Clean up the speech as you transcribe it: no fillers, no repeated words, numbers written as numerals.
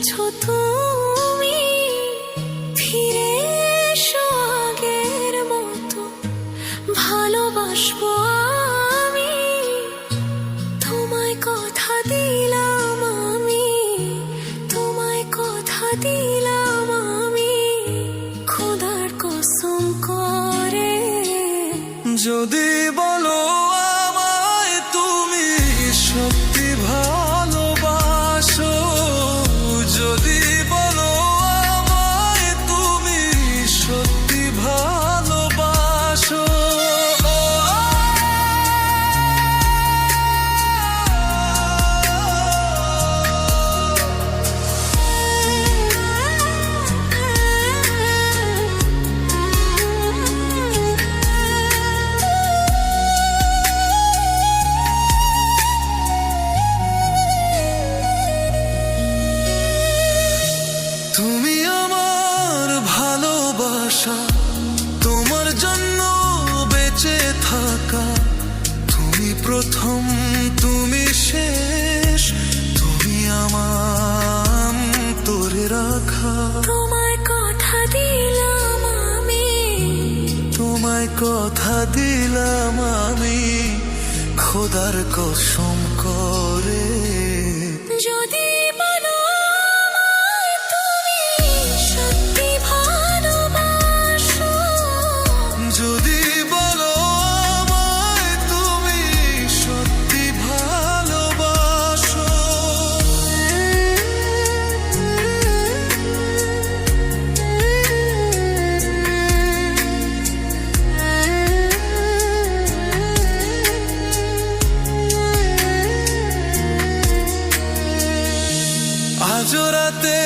বলছো তুমি ফিরে এসো আগের মতো ভালোবাসবো আমি তোমায় কথা দিলাম আমি তোমায় কথা দিলাম আমি খোদার কসম করে যদি বলো আমায় তুমি সত্যি ভালোবাসো যদি বলো আমায় তুমি সত্যি ভালোবাসো তুমি আমার ভালোবাসা তোমার জন্য বেঁচে থাকা তুমি প্রথম তুমি শেষ তুমি আমার তোরে রাখা তোমায় কথা দিলাম আমি তোমায় কথা দিলাম আমি খোদার কসম করে যদি বলো আমায় তুমি সত্যি ভালোবাসো যদি বলো আমায় তুমি সত্যি ভালোবাসো আজ রাতে